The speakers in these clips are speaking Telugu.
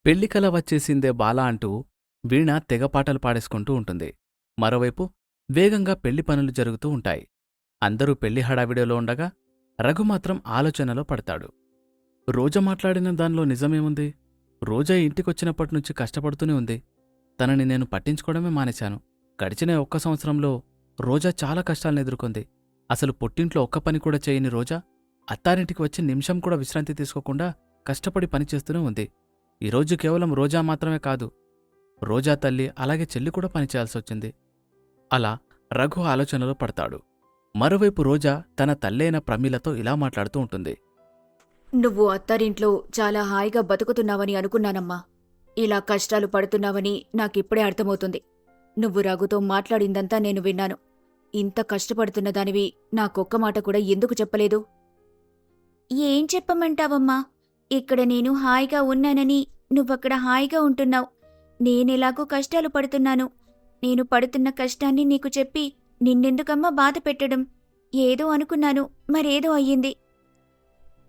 పెళ్లికల వచ్చేసిందే బాల అంటూ వీణ తెగపాటలు పాడేసుకుంటూ ఉంటుంది. మరోవైపు వేగంగా పెళ్లి పనులు జరుగుతూ ఉంటాయి. అందరూ పెళ్లి హడావిడిలో ఉండగా రఘు మాత్రం ఆలోచనలో పడతాడు. రోజా మాట్లాడిన దానిలో నిజమేముంది? రోజా ఇంటికొచ్చినప్పటినుంచి కష్టపడుతూనే ఉంది. తనని నేను పట్టించుకోవడమే మానేశాను. గడిచిన ఒక్క సంవత్సరంలో రోజా చాలా కష్టాలను ఎదుర్కొంది. అసలు పుట్టింట్లో ఒక్క పని కూడా చేయని రోజా అత్తారింటికి వచ్చి నిమిషం కూడా విశ్రాంతి తీసుకోకుండా కష్టపడి పనిచేస్తూనే ఉంది. ఈరోజు కేవలం రోజా మాత్రమే కాదు, రోజా తల్లి అలాగే చెల్లి కూడా పనిచేయాల్సొచ్చింది. అలా రఘు ఆలోచనలో పడతాడు. మరోవైపు రోజా తన తల్లైన ప్రమీలతో ఇలా మాట్లాడుతూ ఉంటుంది. నువ్వు అత్తారింట్లో చాలా హాయిగా బతుకుతున్నావని అనుకున్నానమ్మా. ఇలా కష్టాలు పడుతున్నావని నాకిప్పుడే అర్థమవుతుంది. నువ్వు రఘుతో మాట్లాడిందంతా నేను విన్నాను. ఇంత కష్టపడుతున్న దానివి నాకొక్క మాట కూడా ఎందుకు చెప్పలేదు? ఏం చెప్పమంటావమ్మా? ఇక్కడ నేను హాయిగా ఉన్నానని నువ్వక్కడ హాయిగా ఉంటున్నావు. నేనెలాగో కష్టాలు పడుతున్నాను. నేను పడుతున్న కష్టాన్ని నీకు చెప్పి నిన్నెందుకమ్మా బాధ పెట్టడం? ఏదో అనుకున్నాను, మరేదో అయ్యింది.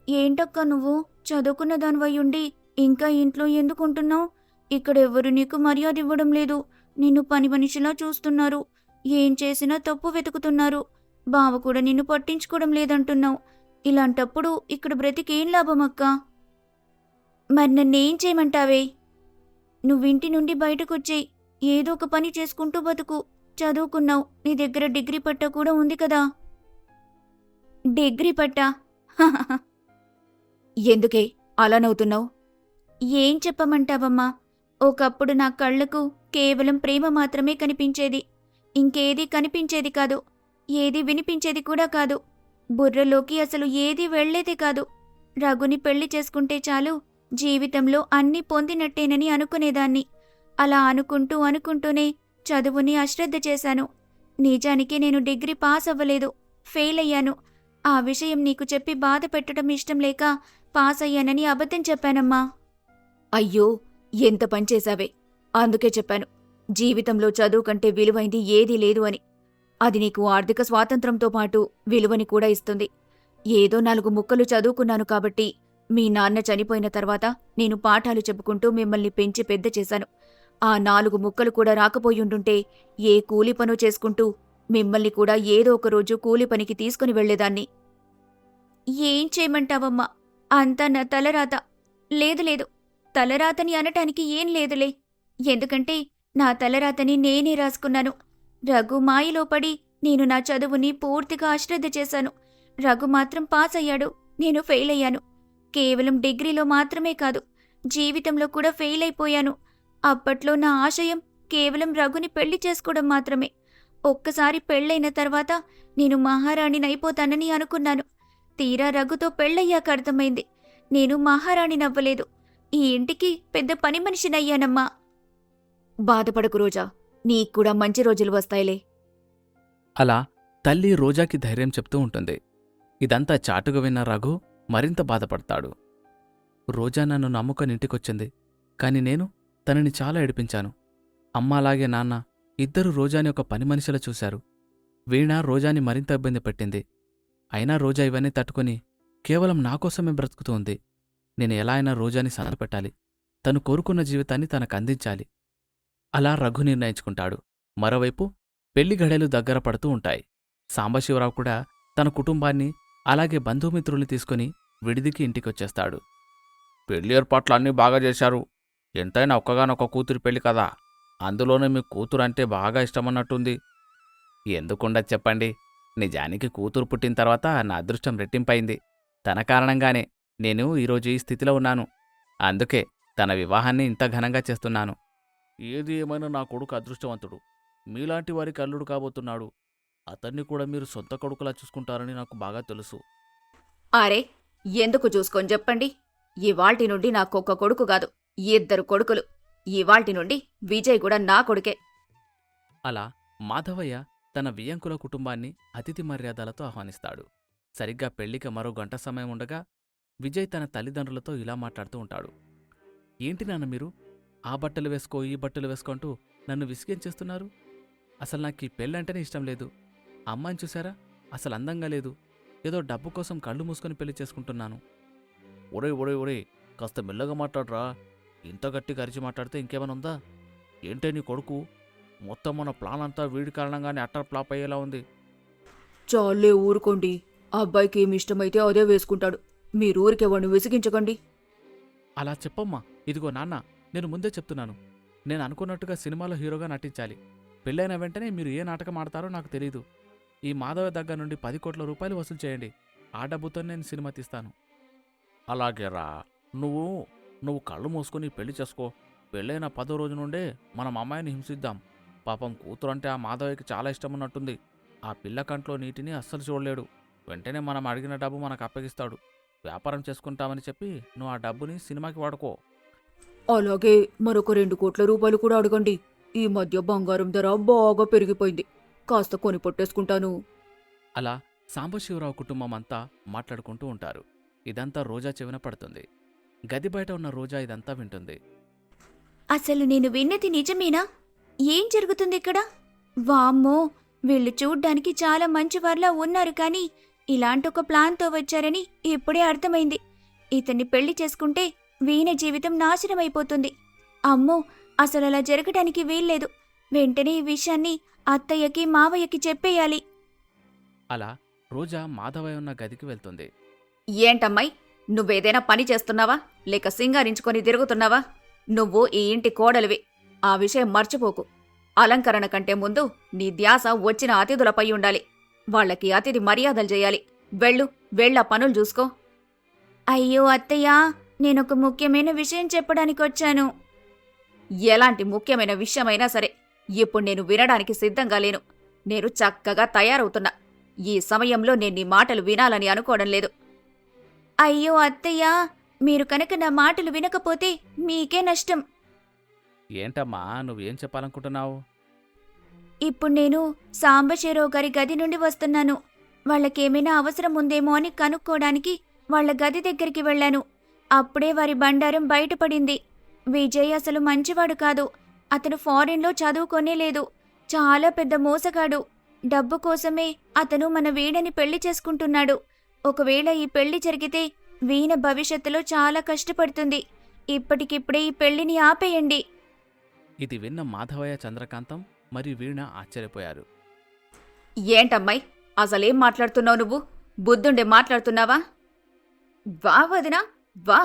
ఏంటక్కా నువ్వు చదువుకున్న దానివయ్యుండి ఇంకా ఇంట్లో ఎందుకుంటున్నావు? ఇక్కడెవ్వరు నీకు మర్యాద ఇవ్వడం లేదు. నిన్ను పని మనిషిలా చూస్తున్నారు. ఏం చేసినా తప్పు వెతుకుతున్నారు. బావ కూడా నిన్ను పట్టించుకోవడం లేదంటున్నావు. ఇలాంటప్పుడు ఇక్కడ బ్రతికేం లాభమక్కా? మరి నన్నేం చేయమంటావే? నువ్వింటి నుండి బయటకొచ్చేయి. ఏదో ఒక పని చేసుకుంటూ బతుకు. చదువుకున్నావు. నీ దగ్గర డిగ్రీ పట్టా కూడా ఉంది కదా. డిగ్రీ పట్టా? ఎందుకే అలా నవ్వుతున్నావు? ఏం చెప్పమంటావమ్మా? ఒకప్పుడు నా కళ్ళకు కేవలం ప్రేమ మాత్రమే కనిపించేది. ఇంకేదీ కనిపించేది కాదు. ఏదీ వినిపించేది కూడా కాదు. బుర్రలోకి అసలు ఏదీ వెళ్లేదే కాదు. రఘుని పెళ్లి చేసుకుంటే చాలు, జీవితంలో అన్నీ పొందినట్టేనని అనుకునేదాన్ని. అలా అనుకుంటూనే చదువుని అశ్రద్ధ చేశాను. నిజానికి నేను డిగ్రీ పాస్ అవ్వలేదు, ఫెయిల్ అయ్యాను. ఆ విషయం నీకు చెప్పి బాధ పెట్టడం ఇష్టం లేక పాస్ అయ్యానని అబద్ధం చెప్పానమ్మా. అయ్యో, ఎంత పనిచేశావే! అందుకే చెప్పాను, జీవితంలో చదువు కంటే విలువైంది ఏదీ లేదు అని. అది నీకు ఆర్థిక స్వాతంత్రంతో పాటు విలువని కూడా ఇస్తుంది. ఏదో 4 ముక్కలు చదువుకున్నాను కాబట్టి మీ నాన్న చనిపోయిన తర్వాత నేను పాఠాలు చెప్పుకుంటూ మిమ్మల్ని పెంచి పెద్ద చేశాను. ఆ 4 ముక్కలు కూడా రాకపోయుండుంటే ఏ కూలి పనో చేసుకుంటూ మిమ్మల్ని కూడా ఏదో ఒక రోజు కూలి పనికి తీసుకుని వెళ్లేదాన్ని. ఏం చేయమంటావమ్మా? అంతా నా తలరాత. లేదు, తలరాతని అనటానికి ఏం లేదులే. ఎందుకంటే నా తలరాతని నేనే రాసుకున్నాను. రఘు మాయలో పడి నేను నా చదువుని పూర్తిగా అశ్రద్ధ చేశాను. రఘు మాత్రం పాస్ అయ్యాడు, నేను ఫెయిల్ అయ్యాను. కేవలం డిగ్రీలో మాత్రమే కాదు, జీవితంలో కూడా ఫెయిల్ అయిపోయాను. అప్పట్లో నా ఆశయం కేవలం రఘుని పెళ్లి చేసుకోవడం మాత్రమే. ఒక్కసారి పెళ్ళైన తర్వాత నేను మహారాణినైపోతానని అనుకున్నాను. తీరా రఘుతో పెళ్ళయ్యాక అర్థమైంది, నేను మహారాణినవ్వలేదు, ఈ ఇంటికి పెద్ద పని మనిషినయ్యానమ్మా. బాధపడకు రోజా, నీక్కూడా మంచి రోజులు వస్తాయిలే. అలా తల్లి రోజాకి ధైర్యం చెప్తూ ఉంటుంది. ఇదంతా చాటుగా విన్న రఘు మరింత బాధపడతాడు. రోజా నన్ను నమ్ముకొని ఇంటికొచ్చింది, కాని నేను తనని చాలా ఏడిపించాను. అమ్మ అలాగే నాన్న ఇద్దరూ రోజాని ఒక పని మనిషిలా చూశారు. వీణ రోజాని మరింత ఇబ్బంది పెట్టింది. అయినా రోజా ఇవన్నీ తట్టుకుని కేవలం నాకోసమే బ్రతుకుతూ ఉంది. నేను ఎలా అయినా రోజాని సంతపెట్టాలి, తను కోరుకున్న జీవితాన్ని తనకందించాలి. అలా రఘు నిర్ణయించుకుంటాడు. మరోవైపు పెళ్లి గడేలు దగ్గర పడుతూ ఉంటాయి. సాంబశివరావు కూడా తన కుటుంబాన్ని అలాగే బంధుమిత్రుల్ని తీసుకుని విడిదికి ఇంటికొచ్చేస్తాడు. పెళ్లి ఏర్పాట్లు అన్నీ బాగా చేశారు. ఎంతైనా ఒక్కగానొక్క కూతురి పెళ్లి కదా, అందులోనే మీ కూతురంటే బాగా ఇష్టమన్నట్టుంది. ఎందుకుండదు చెప్పండి, నిజానికి కూతురు పుట్టిన తర్వాత నా అదృష్టం రెట్టింపైంది. తన కారణంగానే నేను ఈరోజు ఈ స్థితిలో ఉన్నాను. అందుకే తన వివాహాన్ని ఇంత ఘనంగా చేస్తున్నాను. ఏది ఏమైనా నా కొడుకు అదృష్టవంతుడు. మీలాంటి వారికి అల్లుడు కాబోతున్నాడు. అతన్ని కూడా మీరు సొంత కొడుకులా చూసుకుంటారని నాకు బాగా తెలుసు. అరే, ఎందుకు చూసుకొని చెప్పండి. ఇవాల్టి నుండి నాకొక్క కొడుకు కాదు, 2 కొడుకులు. ఇవాల్టి నుండి విజయ్ కూడా నా కొడుకే. అలా మాధవయ్య తన వియ్యంకుల కుటుంబాన్ని అతిథి మర్యాదలతో ఆహ్వానిస్తాడు. సరిగ్గా పెళ్లికి మరో గంట సమయం ఉండగా విజయ్ తన తల్లిదండ్రులతో ఇలా మాట్లాడుతూ ఉంటాడు. ఏంటి నాన్న మీరు ఆ బట్టలు వేసుకో ఈ బట్టలు వేసుకుంటూ నన్ను విసిగించేస్తున్నారు? అసలు నాకీ పెళ్ళంటేనే ఇష్టం లేదు. అమ్మాయిని చూసారా, అసలు అందంగా లేదు. ఏదో డబ్బు కోసం కళ్ళు మూసుకొని పెళ్లి చేసుకుంటున్నాను. ఒరే ఒరే ఒరే, కాస్త మెల్లగా మాట్లాడరా. ఇంత గట్టిగా అరిచి మాట్లాడితే ఇంకేమైనా ఉందా? ఏంటే నీ కొడుకు? మొత్తం మన ప్లాన్ అంతా వీడి కారణంగానే అట్టర్ ఫ్లాప్ అయ్యేలా ఉంది. చాలే ఊరుకోండి. ఆ అబ్బాయికి ఏమి ఇష్టమైతే అదే వేసుకుంటాడు. మీరు ఊరికెవరిని విసిగించకండి. అలా చెప్పమ్మా. ఇదిగో నాన్న, నేను ముందే చెప్తున్నాను. నేను అనుకున్నట్టుగా సినిమాలో హీరోగా నటించాలి. పెళ్ళైన వెంటనే మీరు ఏ నాటకం ఆడతారో నాకు తెలీదు. ఈ మాధవ దగ్గర నుండి 10 కోట్ల రూపాయలు వసూలు చేయండి. ఆ డబ్బుతో నేను సినిమా తీస్తాను. అలాగేరా. నువ్వు నువ్వు కళ్ళు మూసుకుని పెళ్లి చేసుకో. పెళ్ళైన 10 రోజు నుండే మనం అమ్మాయిని హింసిద్దాం. పాపం కూతురు అంటే ఆ మాధవయ్యకి చాలా ఇష్టమున్నట్టుంది. ఆ పిల్ల కంట్లో నీటిని అస్సలు చూడలేడు. వెంటనే మనం అడిగిన డబ్బు మనకు అప్పగిస్తాడు. వ్యాపారం చేసుకుంటామని చెప్పి నువ్వు ఆ డబ్బుని సినిమాకి వాడుకో. అలాగే మరొక 2 కోట్ల రూపాయలు కూడా అడగండి. ఈ మధ్య బంగారం ధర బాగా పెరిగిపోయింది. కాస్త కొని పొట్టేసుకుంటాను. అలా సాంబశివరావు కుటుంబం అంతా మాట్లాడుకుంటూ ఉంటారు. ఇదంతా రోజా చెవిన పడుతుంది. గది బయట ఉన్న రోజా ఇదంతా వింటుంది. అసలు నేను విన్నది నిజమేనా? ఏం జరుగుతుంది ఇక్కడ? వామ్మో, వీళ్ళు చూడ్డానికి చాలా మంచివార్లా ఉన్నారు, కానీ ఇలాంటి ఒక ప్లాన్తో వచ్చారని ఇప్పుడే అర్థమైంది. ఇతన్ని పెళ్లి చేసుకుంటే వీణ జీవితం నాశనమైపోతుంది. అమ్మో, అసలు అలా జరగడానికి వీల్లేదు. వెంటనే ఈ విషయాన్ని అత్తయ్యకి మావయ్యకి చెప్పేయాలి. అలా రోజా మాధవయ్య ఉన్న గదికి వెళ్తుంది. ఏంటమ్మాయి, నువ్వేదైనా పని చేస్తున్నావా లేక సింగారించుకొని తిరుగుతున్నావా? నువ్వు ఈ ఇంటి కోడలివి. ఆ విషయం మర్చిపోకు. అలంకరణ కంటే ముందు నీ ధ్యాస వచ్చిన అతిథులపై ఉండాలి. వాళ్ళకి అతిథి మర్యాదలు చేయాలి. వెళ్ళా పనులు చూసుకో. అయ్యో అత్తయ్యా, నేనొక ముఖ్యమైన విషయం చెప్పడానికి వచ్చాను. ఎలాంటి ముఖ్యమైన విషయమైనా సరే ఇప్పుడు నేను వినడానికి సిద్ధంగా లేను. నేను చక్కగా తయారవుతున్నా. ఈ సమయంలో నేను నీ మాటలు వినాలని అనుకోవడం లేదు. అయ్యో అత్తయ్యా, మీరు కనుక నా మాటలు వినకపోతే మీకే నష్టం. ఏంటమ్మా, నువ్వేం చెప్పాలనుకుంటున్నావు? ఇప్పుడు నేను సాంబశివరావు గారి గది నుండి వస్తున్నాను. వాళ్ళకేమైనా అవసరం ఉందేమో అని కనుక్కోడానికి వాళ్ళ గది దగ్గరికి వెళ్ళాను. అప్పుడే వారి బండారం బయటపడింది. విజయ్ అసలు మంచివాడు కాదు. అతను ఫారిన్లో చదువుకోనే లేదు. చాలా పెద్ద మోసగాడు. డబ్బు కోసమే అతను మన వీణని పెళ్లి చేసుకుంటున్నాడు. ఒకవేళ ఈ పెళ్లి జరిగితే వీణ భవిష్యత్తులో చాలా కష్టపడుతుంది. ఇప్పటికిప్పుడే ఈ పెళ్లిని ఆపేయండి. ఇది విన్న మాధవయ్య, చంద్రకాంతం మరియు వీణ ఆశ్చర్యపోయారు. ఏంటమ్మాయి, అసలేం మాట్లాడుతున్నావు నువ్వు? బుద్ధుండే మాట్లాడుతున్నావా? వా వదినా, వా.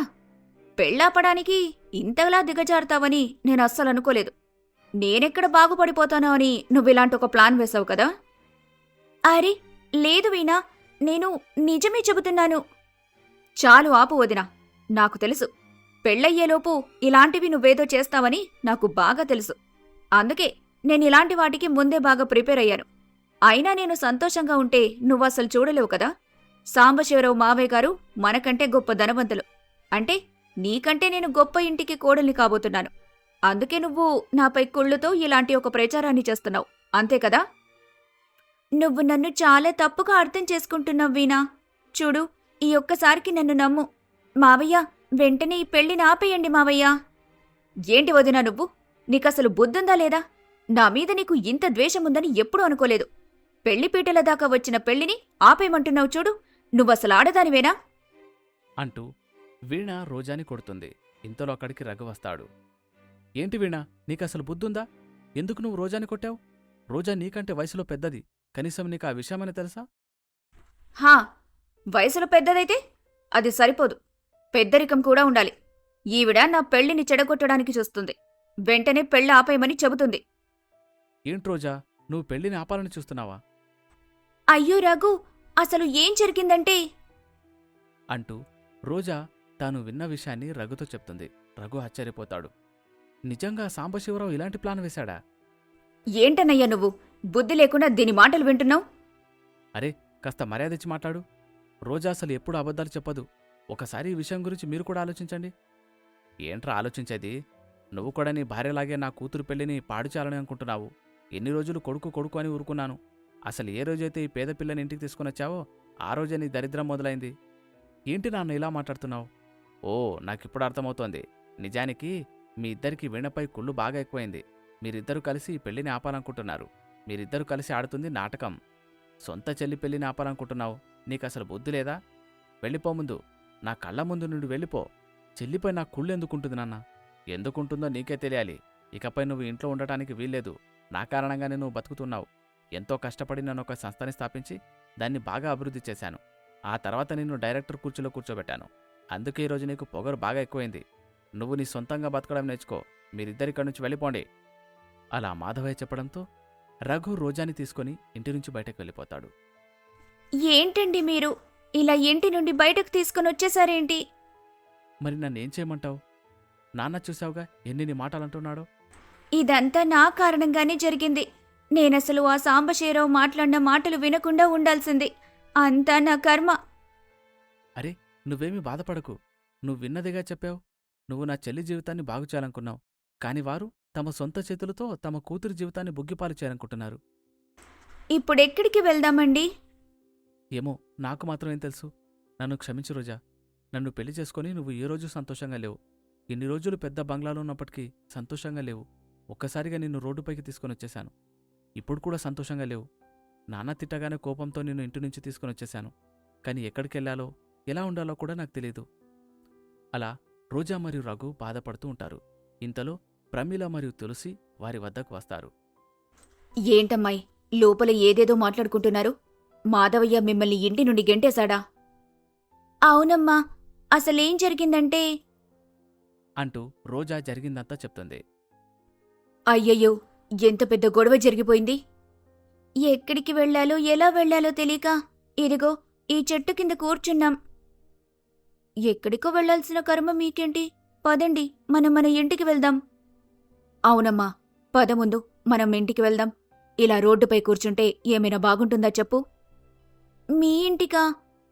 పెళ్ళాపడానికి ఇంతలా దిగజారుతావని నేను అస్సలు అనుకోలేదు. నేనెక్కడ బాగుపడిపోతానో అని నువ్విలాంటి ఒక ప్లాన్ వేశావు కదా? అరే లేదు వీణా, నేను నిజమే చెబుతున్నాను. చాలు ఆపు వదినా. నాకు తెలుసు, పెళ్ళయ్యేలోపు ఇలాంటివి నువ్వేదో చేస్తావని నాకు బాగా తెలుసు. అందుకే నేను ఇలాంటి వాటికి ముందే బాగా ప్రిపేర్ అయ్యాను. అయినా నేను సంతోషంగా ఉంటే నువ్వసలు చూడలేవు కదా. సాంబశివరావు మావయ్య గారు మనకంటే గొప్ప ధనవంతులు. అంటే నీకంటే నేను గొప్ప ఇంటికి కోడల్ని కాబోతున్నాను. అందుకే నువ్వు నాపై కుళ్ళుతో ఇలాంటి ఒక ప్రచారాన్ని చేస్తున్నావు, అంతే కదా? నువ్వు నన్ను చాలా తప్పుగా అర్థం చేసుకుంటున్నావు వీణా. చూడు, ఈ ఒక్కసారికి నన్ను నమ్ము. మావయ్య, వెంటనే ఈ పెళ్లిని ఆపేయండి మావయ్య. ఏంటి వదినా నువ్వు? నీకసలు బుద్ధుందా లేదా? నా మీద నీకు ఇంత ద్వేషముందని ఎప్పుడూ అనుకోలేదు. పెళ్లిపీటల దాకా వచ్చిన పెళ్లిని ఆపేయమంటున్నావు చూడు. నువ్వసలు ఆడదానివేనా? అంటూ వీణ రోజాని కొడుతుంది. ఇంతలో అక్కడికి రఘు వస్తాడు. ఏంటి వీణ, నీకసలు బుద్ధుందా? ఎందుకు నువ్వు రోజాని కొట్టావు? రోజా నీకంటే వయసులో పెద్దది. కనీసం నీకు ఆ విషయమని తెలుసా? హా, వయసులో పెద్దదైతే అది సరిపోదు. పెద్దరికం కూడా ఉండాలి. ఈవిడ నా పెళ్లిని చెడగొట్టడానికి చూస్తుంది. వెంటనే పెళ్లి ఆపేయమని చెబుతుంది. ఏంటి రోజా, నువ్వు పెళ్లిని ఆపాలని చూస్తున్నావా? అయ్యో రఘు, అసలు ఏం జరిగిందంటే అంటూ రోజా తాను విన్న విషయాన్ని రఘుతో చెప్తుంది. రఘు ఆశ్చర్యపోతాడు. నిజంగా సాంబశివరావు ఇలాంటి ప్లాన్ వేశాడా? ఏంటన్నయ్యా నువ్వు బుద్ధి లేకుండా దీని మాటలు వింటున్నావు? అరే, కాస్త మర్యాదిచ్చి మాట్లాడు. రోజా అసలు ఎప్పుడు అబద్ధాలు చెప్పదు. ఒకసారి ఈ విషయం గురించి మీరు కూడా ఆలోచించండి. ఏంట్రా ఆలోచించేది? నువ్వు కూడా నీ భార్యలాగే నా కూతురు పెళ్లిని పాడు చేయాలని అనుకుంటున్నావు. ఎన్ని రోజులు కొడుకు కొడుకు అని ఊరుకున్నాను. అసలు ఏ రోజైతే ఈ పేద పిల్లని ఇంటికి తీసుకునొచ్చావో ఆ రోజే నీ దరిద్రం మొదలైంది. ఏంటి నాన్న ఇలా మాట్లాడుతున్నావు? ఓ, నాకిప్పుడు అర్థమవుతోంది. నిజానికి మీ ఇద్దరికి వీణపై కుళ్ళు బాగా ఎక్కువైంది. మీరిద్దరూ కలిసి ఈ పెళ్లిని ఆపాలనుకుంటున్నారు. మీరిద్దరూ కలిసి ఆడుతుంది నాటకం. సొంత చెల్లి పెళ్లిని ఆపాలనుకుంటున్నావు. నీకసలు బుద్ధి లేదా? వెళ్ళిపో, ముందు నా కళ్ళ ముందు నుండి వెళ్ళిపో. చెల్లిపై నా కుళ్ళు ఎందుకుంటుంది నాన్న? ఎందుకుంటుందో నీకే తెలియాలి. ఇకపై నువ్వు ఇంట్లో ఉండటానికి వీల్లేదు. నా కారణంగానే నువ్వు బతుకుతున్నావు. ఎంతో కష్టపడి నన్ను ఒక సంస్థని స్థాపించి దాన్ని బాగా అభివృద్ధి చేశాను. ఆ తర్వాత నిన్ను డైరెక్టర్ కుర్చీలో కూర్చోబెట్టాను. అందుకే ఈరోజు నీకు పొగరు బాగా ఎక్కువైంది. నువ్వు నీ సొంతంగా బతకడం నేర్చుకో. మీరిద్దరిక్కడి నుంచి వెళ్ళిపోండి. అలా మాధవయ్య చెప్పడంతో రఘు రోజాని తీసుకుని ఇంటి నుంచి బయటకు వెళ్ళిపోతాడు. ఏంటండి మీరు ఇలా ఇంటి నుండి బయటకు తీసుకుని వచ్చేసారేంటి? మరి నన్నేం చేయమంటావు? నాన్న చూశావుగా ఎన్ని మాటలంటున్నాడో. ఇదంతా నా కారణంగానే జరిగింది. నేనసలు ఆ సాంబశివరావు మాట్లాడిన మాటలు వినకుండా ఉండాల్సింది. అంతా నా కర్మ. అరే, నువ్వేమీ బాధపడకు. నువ్వు విన్నదిగా చెప్పావు. నువ్వు నా చెల్లి జీవితాన్ని బాగు చేయాలనుకున్నావు. కాని వారు తమ సొంత చేతులతో తమ కూతురి జీవితాన్ని బుగ్గిపాలు చేయాలనుకుంటున్నారు. ఇప్పుడెక్కడికి వెళ్దామండి? ఏమో, నాకు మాత్రం ఏం తెలుసు. నన్ను క్షమించు రోజా. నన్ను పెళ్లి చేసుకుని నువ్వు ఏ రోజు సంతోషంగా లేవు. ఇన్ని రోజులు పెద్ద బంగ్లాలో ఉన్నప్పటికీ సంతోషంగా లేవు. ఒక్కసారిగా నిన్ను రోడ్డుపైకి తీసుకొని వచ్చేశాను. ఇప్పుడు కూడా సంతోషంగా లేవు. నాన్న తిట్టగానే కోపంతో నిన్ను ఇంటి నుంచి తీసుకొని వచ్చేశాను. కానీ ఎక్కడికెళ్లాలో ఎలా ఉండాలో కూడా నాకు తెలీదు. అలా రోజా మరియు రఘు బాధపడుతూ ఉంటారు. ఇంతలో ప్రమీల మరియు తులసి వారి వద్దకు వస్తారు. ఏంటమ్మాయి, లోపల ఏదేదో మాట్లాడుకుంటున్నారు? మాధవయ్య మిమ్మల్ని ఇంటి నుండి గెంటేశాడా? అవునమ్మా, అసలేం జరిగిందంటే అంటూ రోజా జరిగిందంతా చెప్తుంది. అయ్యయ్యో, ఎంత పెద్ద గొడవ జరిగిపోయింది. ఎక్కడికి వెళ్ళాలో ఎలా వెళ్ళాలో తెలియక ఇదిగో ఈ చెట్టు కింద కూర్చున్నాం. ఎక్కడికో వెళ్లాల్సిన కర్మ మీకేంటి? పదండి, మనం మన ఇంటికి వెళ్దాం. అవునమ్మా, పద ముందు మనం ఇంటికి వెళ్దాం. ఇలా రోడ్డుపై కూర్చుంటే ఏమైనా బాగుంటుందా చెప్పు? మీ ఇంటికా?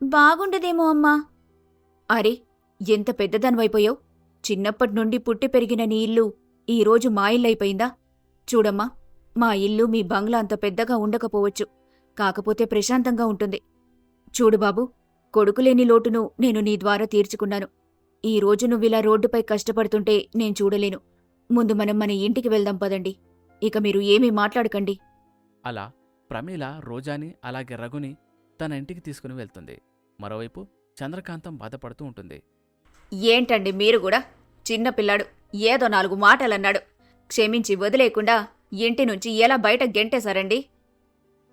బాగుండదేమో అమ్మా. అరే, ఎంత పెద్దదానివైపోయావు. చిన్నప్పటి నుండి పుట్టి పెరిగిన నీ ఇల్లు ఈరోజు మా ఇల్లైపోయిందా? చూడమ్మా, మా ఇల్లు మీ బంగ్లా అంత పెద్దగా ఉండకపోవచ్చు, కాకపోతే ప్రశాంతంగా ఉంటుంది. చూడు బాబు, కొడుకులేని లోటును నేను నీ ద్వారా తీర్చుకున్నాను. ఈ రోజు నువ్విలా రోడ్డుపై కష్టపడుతుంటే నేను చూడలేను. ముందు మనం మన ఇంటికి వెళ్దాం పదండి. ఇక మీరు ఏమీ మాట్లాడకండి. అలా ప్రమీల రోజాని అలాగే రఘుని తన ఇంటికి తీసుకుని వెళ్తుంది. మరోవైపు చంద్రకాంతం బాధపడుతూ ఉంటుంది. ఏంటండి మీరు కూడా? చిన్నపిల్లాడు ఏదో 4 మాటలన్నాడు. క్షమించి వదిలేకుండా ఇంటి నుంచి ఎలా బయట గెంటేశారండి?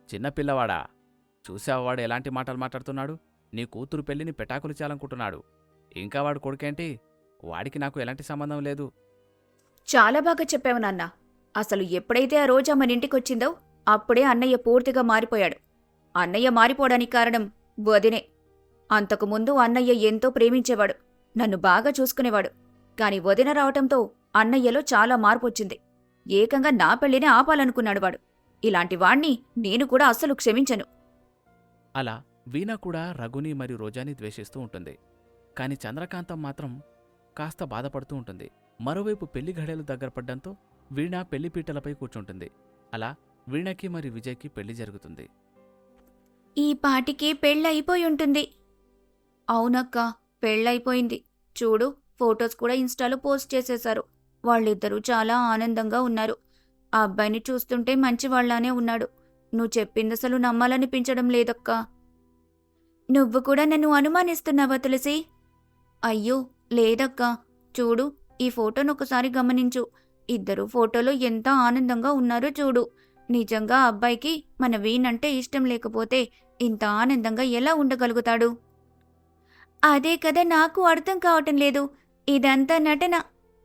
చిన్నపిల్లవాడా, చూసావాడు ఎలాంటి మాటలు మాట్లాడుతున్నాడు? నీ కూతురు పెళ్లిని పెటాకులు చేయాలనుకుంటున్నాడు. ఇంకా వాడు కొడుకేంటి? వాడికి నాకు ఎలాంటి సంబంధం లేదు. చాలా బాగా చెప్పావు నాన్న. అసలు ఎప్పుడైతే ఆ రోజా మన ఇంటికొచ్చిందో అప్పుడే అన్నయ్య పూర్తిగా మారిపోయాడు. అన్నయ్య మారిపోవడానికి కారణం వదినే. అంతకుముందు అన్నయ్య ఎంతో ప్రేమించేవాడు, నన్ను బాగా చూసుకునేవాడు. కాని వదిన రావటంతో అన్నయ్యలో చాలా మార్పొచ్చింది. ఏకంగా నా పెళ్లినే ఆపాలనుకున్నాడు వాడు. ఇలాంటి వాణ్ణి నేను కూడా అస్సలు క్షమించను. అలా వీణ కూడా రఘుని మరియు రోజాని ద్వేషిస్తూ ఉంటుంది. కాని చంద్రకాంతం మాత్రం కాస్త బాధపడుతూ ఉంటుంది. మరోవైపు పెళ్లి ఘడియలు దగ్గర పడ్డంతో వీణ పెళ్లిపీటలపై కూర్చుంటుంది. అలా వీణకి మరియు విజయ్కి పెళ్లి జరుగుతుంది. ఈ పాటికి పెళ్ళయిపోయి ఉంటుంది. అవునక్క, పెళ్ళైపోయింది. చూడు, ఫొటోస్ కూడా ఇన్స్టాలో పోస్ట్ చేసేశారు. వాళ్ళిద్దరూ చాలా ఆనందంగా ఉన్నారు. ఆ అబ్బాయిని చూస్తుంటే మంచివాళ్లానే ఉన్నాడు. నువ్వు చెప్పిందసలు నమ్మాలనిపించడం లేదక్కా. నువ్వు కూడా నన్ను అనుమానిస్తున్నావా తులసి? అయ్యో లేదక్కా, చూడు, ఈ ఫోటోను ఒకసారి గమనించు. ఇద్దరు ఫోటోలో ఎంత ఆనందంగా ఉన్నారో చూడు. నిజంగా ఆ అబ్బాయికి మన వీణంటే ఇష్టం లేకపోతే ఇంత ఆనందంగా ఎలా ఉండగలుగుతాడు? అదే కదా నాకు అర్థం కావటం లేదు. ఇదంతా నటన.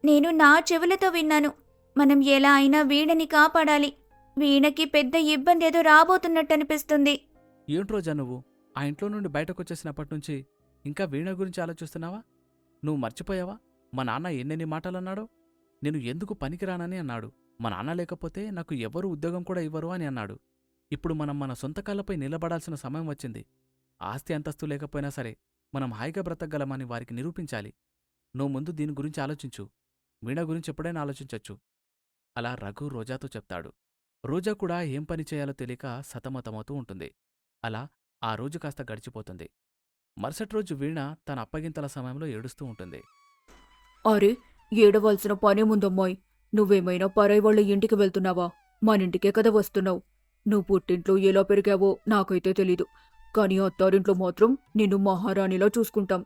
నేను నా చెవులతో విన్నాను. మనం ఎలా అయినా వీణని కాపాడాలి. వీణకి పెద్ద ఇబ్బంది ఏదో రాబోతున్నట్టు అనిపిస్తుంది. ఏంటి రోజా, నువ్వు ఆ ఇంట్లో నుండి బయటకొచ్చేసినప్పటినుంచి ఇంకా వీణ గురించి ఆలోచిస్తున్నావా? నువ్వు మర్చిపోయావా మా నాన్న ఎన్నెన్ని మాటలన్నాడో? నేను ఎందుకు పనికిరానని అన్నాడు. మా నాన్న లేకపోతే నాకు ఎవరూ ఉద్యోగం కూడా ఇవ్వరు అని అన్నాడు. ఇప్పుడు మనం మన సొంత కాళ్ళపై నిలబడాల్సిన సమయం వచ్చింది. ఆస్తి అంతస్తు లేకపోయినా సరే మనం హాయిగా బ్రతకగలమని వారికి నిరూపించాలి. నువ్వు ముందు దీని గురించి ఆలోచించు. వీణ గురించి ఎప్పుడైనా ఆలోచించొచ్చు. అలా రఘు రోజాతో చెప్తాడు. రోజా కూడా ఏం పని చేయాలో తెలియక సతమతమవుతూ ఉంటుంది. అలా ఆ రోజు కాస్త గడిచిపోతుంది. మరుసటి రోజు వీణ తన అప్పగింతల సమయంలో ఏడుస్తూ ఉంటుంది. అరే, ఏడవలసిన పనేముందమ్మాయి. నువ్వేమైనా పరాయి వాళ్ళ ఇంటికి వెళ్తున్నావా? మనింటికే కదా వస్తున్నావు. నువ్వు పుట్టింట్లో ఎలా పెరిగావో నాకైతే తెలీదు, కాని అత్తారింట్లో మాత్రం నిన్ను మహారాణిలా చూసుకుంటాం.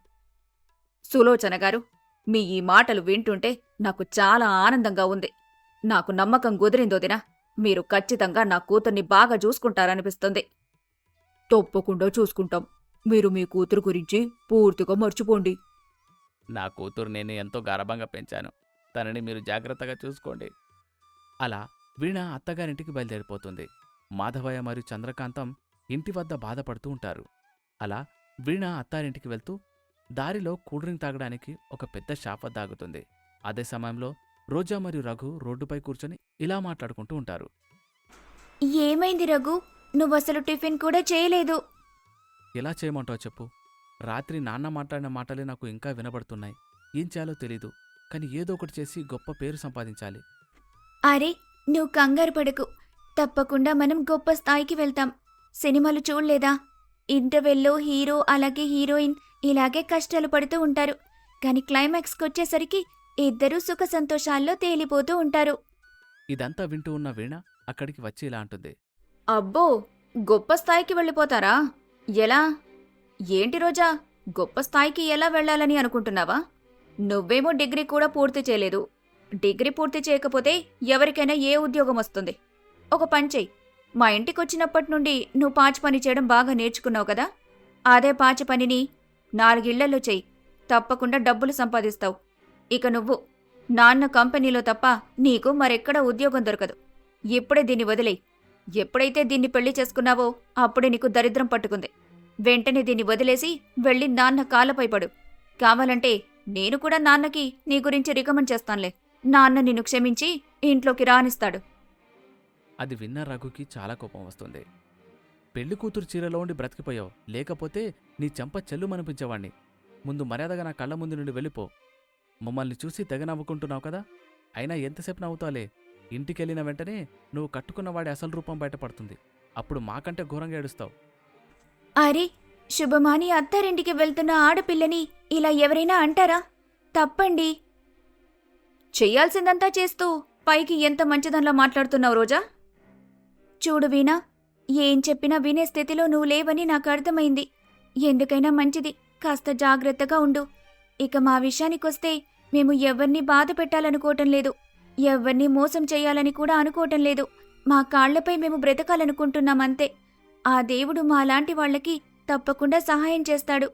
సులోచన గారు, మీ ఈ మాటలు వింటుంటే నాకు చాలా ఆనందంగా ఉంది. నాకు నమ్మకం కుదిరిందోదినా, మీరు ఖచ్చితంగా నా కూతుర్ని బాగా చూసుకుంటారనిపిస్తుంది. తప్పకుండా చూసుకుంటాం. మీరు మీ కూతురు గురించి పూర్తిగా మర్చిపోండి. నా కూతురు నేను ఎంతో గారాబంగా పెంచాను. తనని మీరు జాగ్రత్తగా చూసుకోండి. అలా వీణ అత్తగారింటికి బయలుదేరిపోతుంది. మాధవయ్య మరియు చంద్రకాంతం ఇంటి వద్ద బాధపడుతూ ఉంటారు. అలా వీణ అత్తారింటికి వెళ్తూ దారిలో కూల్ డ్రింక్ తాగడానికి ఒక పెద్ద షాప్ వద్ద ఆగుతుంది. అదే సమయంలో రోజా మరియు రఘు రోడ్డుపై కూర్చొని ఇలా మాట్లాడుకుంటూ ఉంటారు. ఏమైంది రఘు? నువ్వసలు టిఫిన్ కూడా చేయలేదు. ఎలా చేయమంటావు చెప్పు. రాత్రి నాన్న మాట్లాడిన మాటలే నాకు ఇంకా వినబడుతున్నాయి. ఏం చేయాలో తెలీదు. కానీ ఏదో ఒకటి చేసి గొప్ప పేరు సంపాదించాలి. అరే, నువ్వు కంగారు పడకు. తప్పకుండా మనం గొప్ప స్థాయికి వెళ్తాం. సినిమాలు చూడలేదా? ఇంటర్వెల్లో హీరో అలాగే హీరోయిన్ ఇలాగే కష్టాలు పడుతూ ఉంటారు. కానీ క్లైమాక్స్కొచ్చేసరికి ఇద్దరూ సుఖ సంతోషాల్లో తేలిపోతూ ఉంటారు. ఇదంతా వింటూ ఉన్న వీణ అక్కడికి వచ్చి ఇలా అంటుంది. అబ్బో, గొప్ప స్థాయికి వెళ్ళిపోతారా? ఎలా? ఏంటి రోజా, గొప్ప స్థాయికి ఎలా వెళ్ళాలని అనుకుంటున్నావా? నువ్వేమో డిగ్రీ కూడా పూర్తి చేయలేదు. డిగ్రీ పూర్తి చేయకపోతే ఎవరికైనా ఏ ఉద్యోగం వస్తుంది? ఒక పని చెయ్యి. మా ఇంటికొచ్చినప్పటి నుండి నువ్వు పాచి పని చేయడం బాగా నేర్చుకున్నావు కదా, అదే పాచి పనిని 4 ఇళ్లలో చెయ్యి. తప్పకుండా డబ్బులు సంపాదిస్తావు. ఇక నువ్వు నాన్న కంపెనీలో తప్ప నీకు మరెక్కడా ఉద్యోగం దొరకదు. ఇప్పుడే దీన్ని వదిలేయ్. ఎప్పుడైతే దీన్ని పెళ్లి చేసుకున్నావో అప్పుడే నీకు దరిద్రం పట్టుకుంది. వెంటనే దీన్ని వదిలేసి వెళ్ళి నాన్న కాళ్ళపై పడు. కావాలంటే నేను కూడా నాన్నకి నీ గురించి రికమెండ్ చేస్తానులే. నాన్న నిన్ను క్షమించి ఇంట్లోకి రానిస్తాడు. అది విన్న రఘుకి చాలా కోపం వస్తుంది. పెళ్లి కూతురు చీరలో ఉండి బ్రతికిపోయావు. లేకపోతే నీ చెంప చెల్లుమనిపించేవాణ్ణి. ముందు మర్యాదగా నా కళ్ళ ముందు నుండి వెళ్ళిపో. మమ్మల్ని చూసి తెగ నవ్వుకుంటున్నావు కదా. అయినా ఎంతసేపు నవ్వుతావులే. ఇంటికెళ్ళిన వెంటనే నువ్వు కట్టుకున్నవాడి అసలు రూపం బయటపడుతుంది. అప్పుడు మాకంటే ఘోరంగా ఏడుస్తావు. అరే, శుభమాని అత్తారింటికి వెళ్తున్న ఆడపిల్లని ఇలా ఎవరైనా అంటారా? తప్పండి. చెయ్యాల్సిందంతా చేస్తూ పైకి ఎంత మంచిదన్లా మాట్లాడుతున్నావు రోజా? చూడు వీణా, ఏం చెప్పినా వినే స్థితిలో నువ్వు లేవని నాకు అర్థమైంది. ఎందుకైనా మంచిది, కాస్త జాగ్రత్తగా ఉండు. ఇక మా విషయానికొస్తే మేము ఎవ్వర్నీ బాధ పెట్టాలనుకోవటం లేదు. ఎవ్వర్నీ మోసం చెయ్యాలని కూడా అనుకోవటం లేదు. మా కాళ్లపై మేము బ్రతకాలనుకుంటున్నామంతే. ఆ దేవుడు మాలాంటి వాళ్లకి తప్పకుండా సహాయం చేస్తాడు.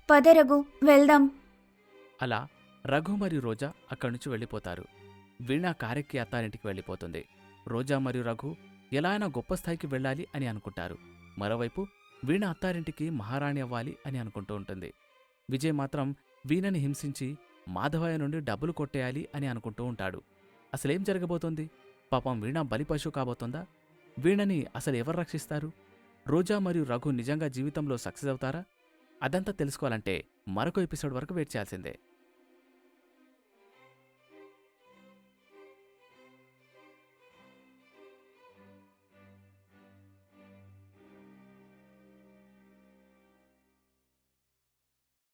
పద రఘు, వెళ్దాం. అలా రఘు మరియు రోజా అక్కడి నుంచి వెళ్ళిపోతారు. వీణ కారెక్కి అత్తారింటికి వెళ్ళిపోతుంది. రోజా మరియు రఘు ఎలా అయినా గొప్ప స్థాయికి వెళ్ళాలి అని అనుకుంటారు. మరోవైపు వీణ అత్తారింటికి మహారాణి అవ్వాలి అని అనుకుంటూ ఉంటుంది. విజయ్ మాత్రం వీణని హింసించి మాధవయ్య నుండి డబ్బులు కొట్టేయాలి అని అనుకుంటూ ఉంటాడు. అసలేం జరగబోతోంది? పాపం వీణ బలిపశువు కాబోతోందా? వీణని అసలు ఎవరు రక్షిస్తారు? రోజా మరియు రఘు నిజంగా జీవితంలో సక్సెస్ అవుతారా? అదంతా తెలుసుకోవాలంటే మరొక ఎపిసోడ్ వరకు వెయిట్ చేయాల్సిందే.